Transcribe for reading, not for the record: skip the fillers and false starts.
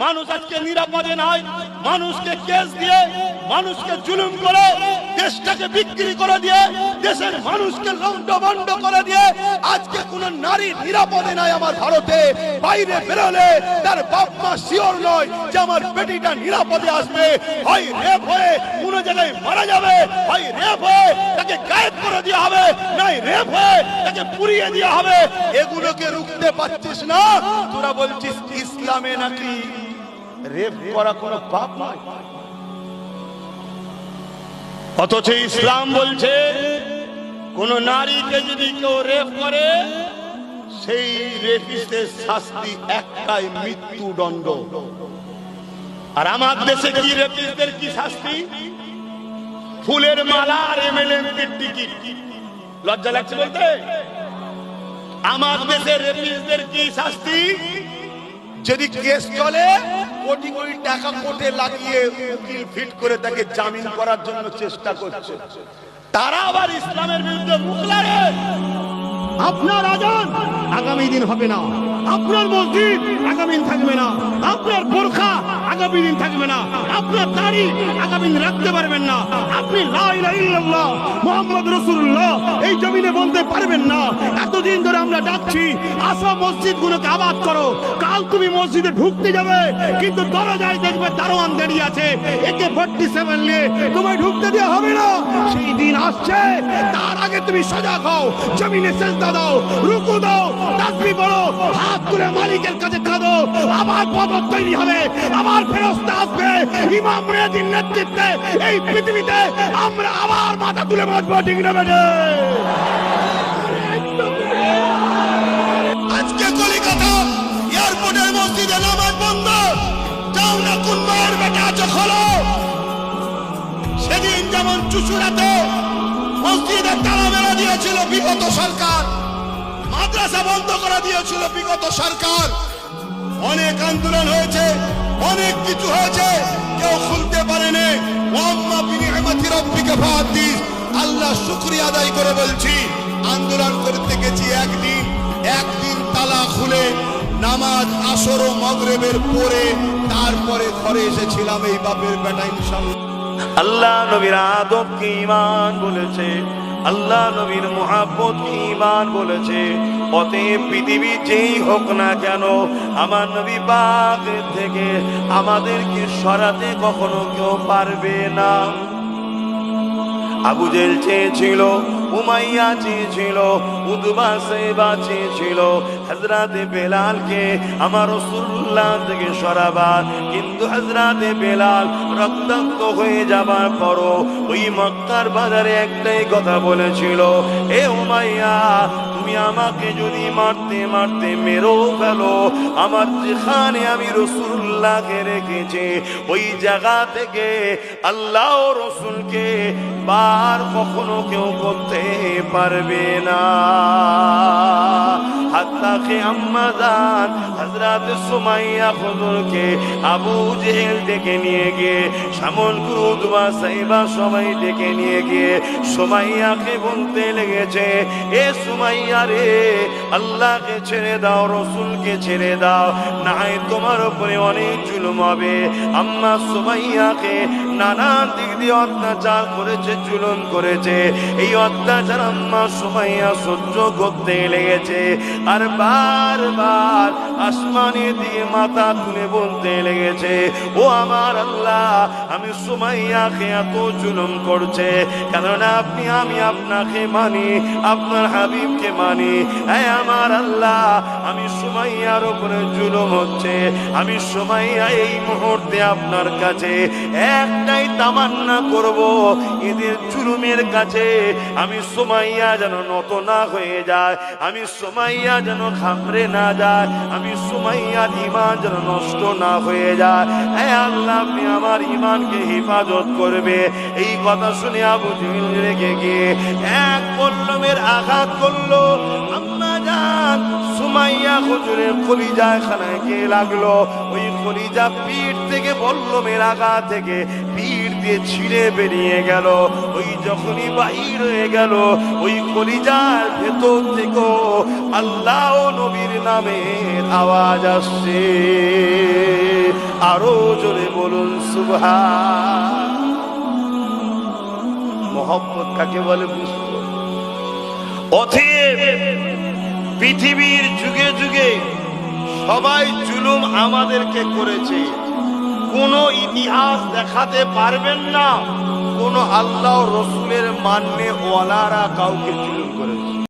মানুষ আজকে নিরাপদে নাই। মানুষকে কেস দিয়ে, মানুষকে জুলুম করে, দেশটাকে বিক্রি করে দিয়ে, দেশের মানুষকে লন্ডভন্ড করে দিয়ে আজকে কোন নারী নিরাপদে নাই। আমার ভারতে বাইরে বেরোলে তার বাপ মা শিওর নয় যে আমার বেটিটা নিরাপদে আসবে। হয় রেপ হয়ে কোন জায়গায় মারা যাবে, হয় রেপ হয়ে তাকে গায়েব করে দেওয়া হবে, নাই রেপ হয়ে তাকে পুড়িয়ে দেওয়া হবে। এগুলোকে রুখতে পারছিস না, তোরা বলছিস ইসলামে নাকি রেপ করা কোনো পাপ নয়। অথচ ইসলাম বলছে কোন নারীকে যদি কেউ রেপ করে সেই রেপিস্টের শাস্তি একটাই, মৃত্যুদণ্ড। আর আমার দেশে কি রেপিস্টদের কি শাস্তি? ফুলের মালা আর এমএলএ টিকিট। লজ্জা লাগছে বলতে? আমার দেশের রেপিস্টদের কি শাস্তি? যদি কেস চলে কোটি কোটি টাকা কোটে লাগিয়ে উকিল ফিট করে তাকে জামিন করার জন্য চেষ্টা করছে। তারা আবার ইসলামের বিরুদ্ধে মুখ লাড়ে। আপনার আজান আগামী দিন হবে না, আপনার মসজিদ আগামী দিন থাকবে না, আপনার বোরখা আগামী দিন থাকবে না, আপনার দাড়ি আগামী দিন রাখতে পারবেন না, আপনি লা ইলাহা ইল্লাল্লাহ মুহাম্মদ রাসূলুল্লাহ এই জমিনে বলতে পারবেন না। এতদিন ধরে আমরা ডাকছি, আসো মসজিদগুলোকে আবাদ করো। কাল তুমি মসজিদে ঢুকতে যাবে, কিন্তু দরজায় দেখবে দারোয়ান দাঁড়িয়ে আছে, একে 47 নিয়ে তোমায় ঢুকতে দেওয়া হবে না। সেই দিন আসছে, তার আগে তুমি সজাগ হও, জমিনে সেজদা দাও, রুকু দাও, তাসবিহ পড়ো, হাত তুলে মালিকের কাছে কাঁদো। আবার পদক তৈরি হবে, আবার ফেরেশতা আসবে ইমাম মেহেদীর নেতৃত্বে। এই পৃথিবীতে আমরা আবার মাথা তুলে বাঁচবো, ঠিক না বেটে? আজকে কলিকাতা এয়ারপোর্টের মসজিদে নামাজ বন্ধ। যাও না কোন মায়ের বেটা আছো খোলো। সেদিন যেমন চুচুড়াতে মসজিদের তালা মেরে দিয়েছিল বিগত সরকার, মাদ্রাসা বন্ধ করে দিয়েছিল বিগত সরকার, অনেক আন্দোলন হয়েছে, অনেক কিছু হয়েছে, কেউ খুলতে পারেনি। ওয়াম্মা বিনিআমাতি রাব্বিকা ফাহাদ্দিস। আল্লাহ শুকরিয়া আদায় করে বলছি, আন্দোলন করতে গেছি একদিন তালা খুলে নামাজ আসর ও মাগরিবের পরে তারপরে ঘরে এসেছিলাম এই বাপের বেটা ইনশাআল্লাহ। আল্লাহ নবীর আদবকে ঈমান বলেছে, আল্লাহ নবীর মুহাব্বত ঈমান বলেছে। অতএব পৃথিবী যেই হোক না কেন, আমার নবী পাকের থেকে আমাদেরকে সরাতে কখনো কেউ পারবে না। আবু জেহেল চেয়েছিল, উমাইয়া চেয়েছিল, উতবা সাইবা চেয়েছিল হযরতে বেলালকে আমার রাসূলুল্লাহ থেকে সরাবার, কিন্তু হযরতে বেলাল রক্তাক্ত হয়ে যাবার পরও ওই মক্কার বাজারে একটাই কথা বলেছিল, এ উমাইয়া তুমি আমাকে যদি মারতে মারতে মেরো ফেলো, আমার যেখানে আমি রাসূলুল্লাহকে রেখেছি ওই জায়গা থেকে আল্লাহ ও রাসূলকে বার কখনো কেউ করতে পারবে না। হাত্তা কে আম্মা জান হযরত সুমাইয়া হুজুরকে আবু জেহেল ডেকে নিয়ে গিয়ে, সামন উতবা সাইবা সবাই ডেকে নিয়ে গিয়ে সুমাইয়াকে বলতে লেগেছে, এ সুমাইয়া রে, আল্লাহকে ছেড়ে দাও, রাসূলকে ছেড়ে দাও, না হয় তোমার উপরে অনেক জুলুম হবে। আম্মা সুমাইয়াকে নানান দিক দিয়ে অত্যাচার করেছে, জুলুম করেছে। এই অত্যাচার আম্মা সুমাইয়া সহ্য করতে লেগেছে, আর বারবার আসমানে দিয়ে মাথা তুলে বলতে লেগেছে, ও আমার আল্লাহ, আমি সুমাইয়াকে এত জুলুম করছে কেননা আমি আপনাকে মানি, আপনার হাবিবকে মানি। এই আমার আল্লাহ, আমি সুমাইয়ার উপরে জুলুম হচ্ছে, আমি সুমাইয়া এই মুহূর্তে আপনার কাছে একটাই তামান্না করব, এদের জুলুমের কাছে আমি সুমাইয়া যেন নত না হয়ে যায়, আমি সুমাইয়া যেন খামরে না যায়, আমি সুমাইয়ার ঈমান যেন নষ্ট না হয়ে যায়। হে আল্লাহ, আপনি আমার ঈমানকে হেফাজত করবে। এই কথা শুনে আবু জেহেল রেগে গিয়ে এক বল্লমের আঘাত করলো। আম্মা জান সুমাইয়া হুজুরের কলিজায় খানায় গিয়ে লাগলো। ওই কলিজা পিঠ থেকে বল্লমের আঘাত থেকে পিঠ দিয়ে ছিঁড়ে বেরিয়ে গেল। ওই যখনই বাহির হয়ে গেল, ওই কলিজার ভেতর থেকে আল্লাহ ও নবীর নামের আওয়াজ আসছে। আরো জোরে বলুন সুবহান। মহব্বত কাকে বলে বুঝতো। অতএব পৃথিবীর যুগে যুগে সবাই জুলুম আমাদেরকে করেছে, কোন ইতিহাস দেখাতে পারবেন না কোন আল্লাহ রসুলের মান্যে ওয়ালারা কাউকে জুলুম করেছে।